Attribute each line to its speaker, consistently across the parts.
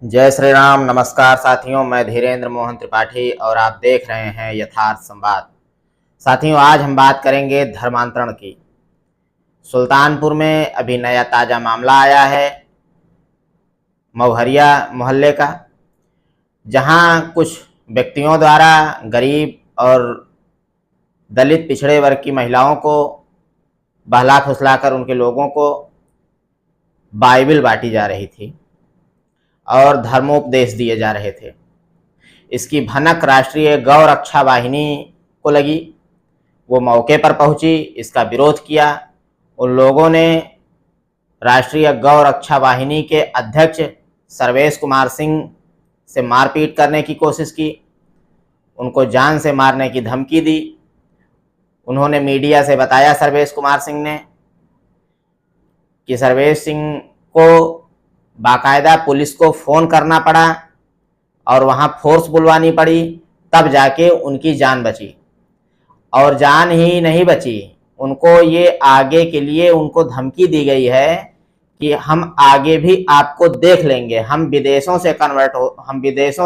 Speaker 1: जय श्री राम। नमस्कार साथियों, मैं धीरेन्द्र मोहन त्रिपाठी और आप देख रहे हैं यथार्थ संवाद। साथियों, आज हम बात करेंगे धर्मांतरण की। सुल्तानपुर में अभी नया ताज़ा मामला आया है मवहरिया मोहल्ले का, जहां कुछ व्यक्तियों द्वारा गरीब और दलित पिछड़े वर्ग की महिलाओं को बहला फुसलाकर उनके लोगों को बाइबिल बांटी जा रही थी और धर्मोपदेश दिए जा रहे थे। इसकी भनक राष्ट्रीय गौ रक्षा वाहिनी को लगी। वो मौके पर पहुंची, इसका विरोध किया। उन लोगों ने राष्ट्रीय गौ रक्षा वाहिनी के अध्यक्ष सर्वेश कुमार सिंह से मारपीट करने की कोशिश की, उनको जान से मारने की धमकी दी। उन्होंने मीडिया से बताया, सर्वेश कुमार सिंह ने, कि सर्वेश सिंह को बाकायदा पुलिस को फ़ोन करना पड़ा और वहाँ फोर्स बुलवानी पड़ी, तब जाके उनकी जान बची। और जान ही नहीं बची, उनको ये आगे के लिए उनको धमकी दी गई है कि हम आगे भी आपको देख लेंगे, हम विदेशों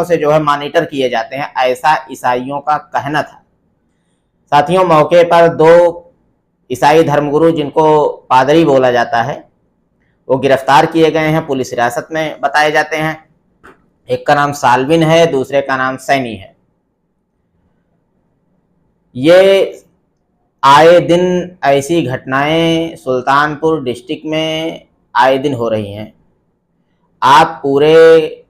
Speaker 1: से जो है मॉनिटर किए जाते हैं, ऐसा ईसाइयों का कहना था। साथियों, मौके पर दो ईसाई धर्मगुरु, जिनको पादरी बोला जाता है, वो गिरफ्तार किए गए हैं, पुलिस हिरासत में बताए जाते हैं। एक का नाम साल्विन है, दूसरे का नाम सैनी है। ये आए दिन ऐसी घटनाएं सुल्तानपुर डिस्ट्रिक्ट में आए दिन हो रही हैं। आप पूरे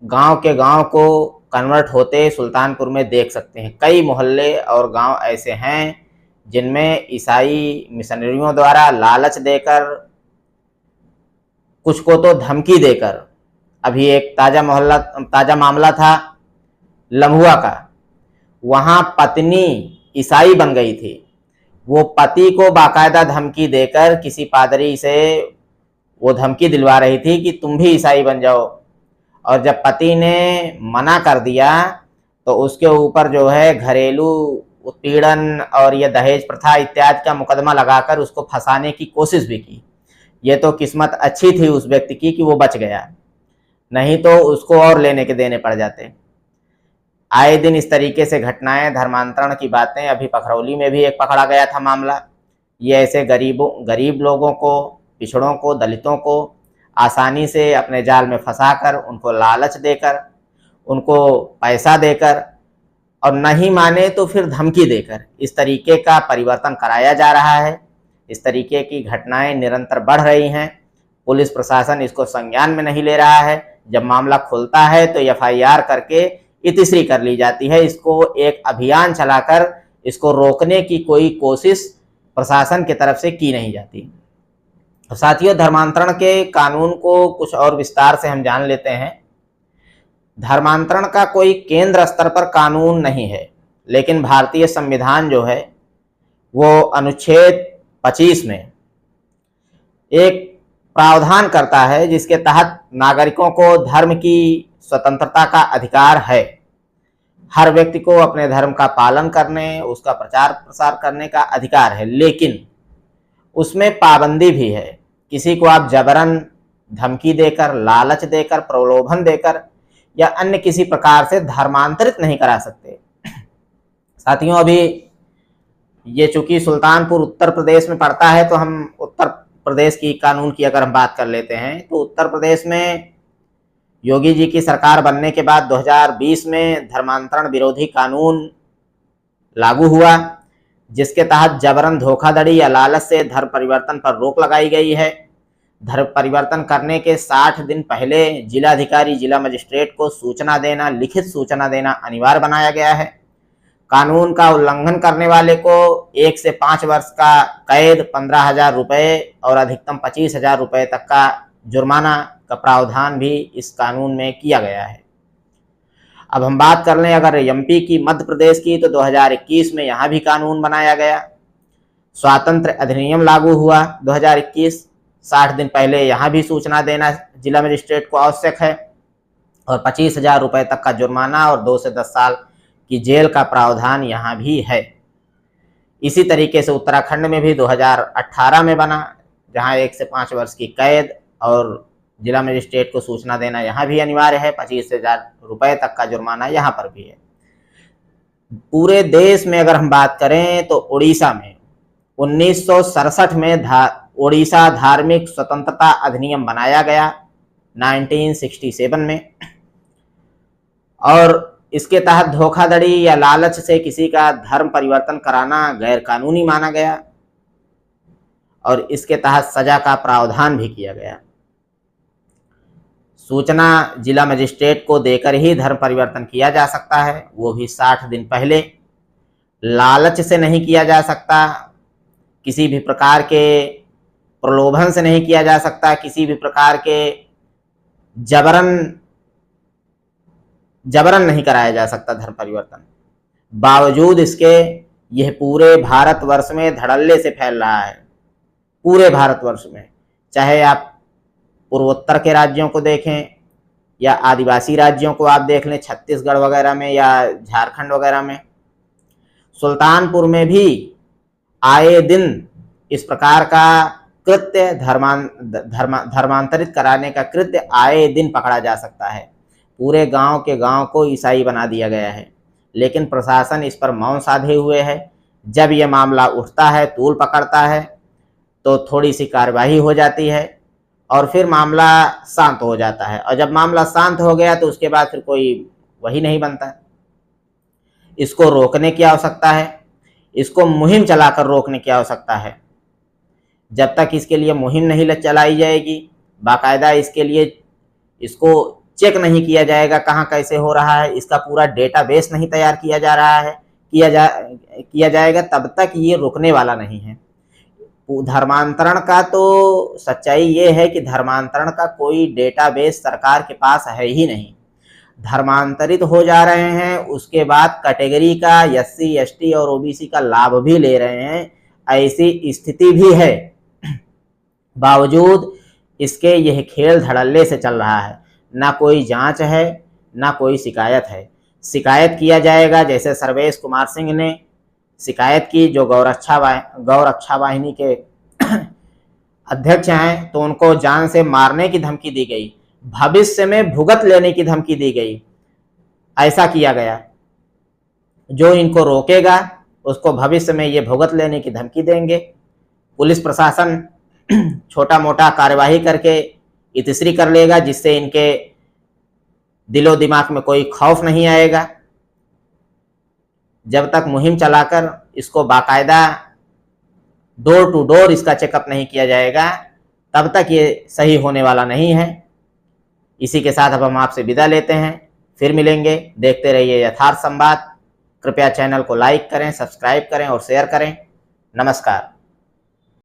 Speaker 1: गांव के गांव को कन्वर्ट होते सुल्तानपुर में देख सकते हैं। कई मोहल्ले और गांव ऐसे हैं जिनमें ईसाई मिशनरियों द्वारा लालच देकर, कुछ को तो धमकी देकर, अभी एक ताज़ा मामला था लम्हुआ का, वहाँ पत्नी ईसाई बन गई थी। वो पति को बाकायदा धमकी देकर किसी पादरी से वो धमकी दिलवा रही थी कि तुम भी ईसाई बन जाओ, और जब पति ने मना कर दिया तो उसके ऊपर जो है घरेलू उत्पीड़न और ये दहेज प्रथा इत्यादि का मुकदमा लगाकर उसको फंसाने की कोशिश भी की। ये तो किस्मत अच्छी थी उस व्यक्ति की कि वो बच गया, नहीं तो उसको और लेने के देने पड़ जाते। आए दिन इस तरीके से घटनाएं, धर्मांतरण की बातें। अभी पखरौली में भी एक पकड़ा गया था मामला। ये ऐसे गरीब लोगों को, पिछड़ों को, दलितों को आसानी से अपने जाल में फंसाकर, उनको लालच देकर, उनको पैसा देकर, और नहीं माने तो फिर धमकी देकर, इस तरीके का परिवर्तन कराया जा रहा है। इस तरीके की घटनाएं निरंतर बढ़ रही हैं। पुलिस प्रशासन इसको संज्ञान में नहीं ले रहा है। जब मामला खुलता है तो एफआईआर करके इतिश्री कर ली जाती है। इसको एक अभियान चलाकर इसको रोकने की कोई कोशिश प्रशासन की तरफ से की नहीं जाती। तो साथियों, धर्मांतरण के कानून को कुछ और विस्तार से हम जान लेते हैं। धर्मांतरण का कोई केंद्र स्तर पर कानून नहीं है, लेकिन भारतीय संविधान जो है वो अनुच्छेद 25 में एक प्रावधान करता है, जिसके तहत नागरिकों को धर्म की स्वतंत्रता का अधिकार है। हर व्यक्ति को अपने धर्म का पालन करने, उसका प्रचार प्रसार करने का अधिकार है, लेकिन उसमें पाबंदी भी है। किसी को आप जबरन धमकी देकर, लालच देकर, प्रलोभन देकर या अन्य किसी प्रकार से धर्मांतरित नहीं करा सकते। साथियों, अभी ये चूंकि सुल्तानपुर उत्तर प्रदेश में पड़ता है, तो हम उत्तर प्रदेश की कानून की अगर हम बात कर लेते हैं, तो उत्तर प्रदेश में योगी जी की सरकार बनने के बाद 2020 में धर्मांतरण विरोधी कानून लागू हुआ, जिसके तहत जबरन, धोखाधड़ी या लालच से धर्म परिवर्तन पर रोक लगाई गई है। धर्म परिवर्तन करने के 60 दिन पहले जिलाधिकारी, जिला मजिस्ट्रेट को सूचना देना, लिखित सूचना देना अनिवार्य बनाया गया है। कानून का उल्लंघन करने वाले को 1 से 5 वर्ष का कैद, 15,000 रुपये और अधिकतम 25,000 रुपये तक का जुर्माना का प्रावधान भी इस कानून में किया गया है। अब हम बात कर लें अगर एमपी की, मध्य प्रदेश की, तो 2021 में यहाँ भी कानून बनाया गया। स्वातंत्र अधिनियम लागू हुआ 2021। 60 दिन पहले यहाँ भी सूचना देना जिला मजिस्ट्रेट को आवश्यक है, और 25,000 रुपये तक का जुर्माना और 2 से 10 साल की जेल का प्रावधान यहाँ भी है। इसी तरीके से उत्तराखंड में भी 2018 में बना, जहाँ 1 से 5 वर्ष की कैद और जिला मजिस्ट्रेट को सूचना देना यहाँ भी अनिवार्य है। 25,000 रुपये तक का जुर्माना यहाँ पर भी है। पूरे देश में अगर हम बात करें तो उड़ीसा में 1967 में उड़ीसा धार्मिक स्वतंत्रता अधिनियम बनाया गया 1967 में, और इसके तहत धोखाधड़ी या लालच से किसी का धर्म परिवर्तन कराना गैर कानूनी माना गया और इसके तहत सजा का प्रावधान भी किया गया। सूचना जिला मजिस्ट्रेट को देकर ही धर्म परिवर्तन किया जा सकता है, वो भी 60 दिन पहले। लालच से नहीं किया जा सकता, किसी भी प्रकार के प्रलोभन से नहीं किया जा सकता, किसी भी प्रकार के जबरन नहीं कराया जा सकता धर्म परिवर्तन। बावजूद इसके यह पूरे भारतवर्ष में धड़ल्ले से फैल रहा है, पूरे भारतवर्ष में। चाहे आप पूर्वोत्तर के राज्यों को देखें या आदिवासी राज्यों को आप देख लें, छत्तीसगढ़ वगैरह में या झारखंड वगैरह में, सुल्तानपुर में भी आए दिन इस प्रकार का कृत्य धर्मांतरित कराने का कृत्य आए दिन पकड़ा जा सकता है। पूरे गांव के गांव को ईसाई बना दिया गया है, लेकिन प्रशासन इस पर मौन साधे हुए है। जब यह मामला उठता है, तूल पकड़ता है, तो थोड़ी सी कार्यवाही हो जाती है और फिर मामला शांत हो जाता है, और जब मामला शांत हो गया तो उसके बाद फिर कोई वही नहीं बनता। इसको रोकने की आवश्यकता है, इसको मुहिम चलाकर रोकने की आवश्यकता है। जब तक इसके लिए मुहिम नहीं चलाई जाएगी, बाकायदा इसके लिए इसको चेक नहीं किया जाएगा कहाँ कैसे हो रहा है, इसका पूरा डेटाबेस नहीं तैयार किया जा रहा है, किया जाएगा, तब तक ये रुकने वाला नहीं है। धर्मांतरण का तो सच्चाई ये है कि धर्मांतरण का कोई डेटाबेस सरकार के पास है ही नहीं। धर्मांतरित हो जा रहे हैं, उसके बाद कैटेगरी का SC ST और OBC का लाभ भी ले रहे हैं, ऐसी स्थिति भी है। बावजूद इसके यह खेल धड़ल्ले से चल रहा है। ना कोई जांच है, ना कोई शिकायत है। शिकायत किया जाएगा, जैसे सर्वेश कुमार सिंह ने शिकायत की, जो गौरक्षा वाहिनी के अध्यक्ष हैं, तो उनको जान से मारने की धमकी दी गई, भविष्य में भुगत लेने की धमकी दी गई। ऐसा किया गया, जो इनको रोकेगा उसको भविष्य में ये भुगत लेने की धमकी देंगे। पुलिस प्रशासन छोटा मोटा कार्यवाही करके इतिश्री कर लेगा, जिससे इनके दिलो दिमाग में कोई खौफ नहीं आएगा। जब तक मुहिम चलाकर इसको बाकायदा डोर टू डोर इसका चेकअप नहीं किया जाएगा, तब तक ये सही होने वाला नहीं है। इसी के साथ अब हम आपसे विदा लेते हैं, फिर मिलेंगे। देखते रहिए यथार्थ संवाद। कृपया चैनल को लाइक करें, सब्सक्राइब करें और शेयर करें। नमस्कार।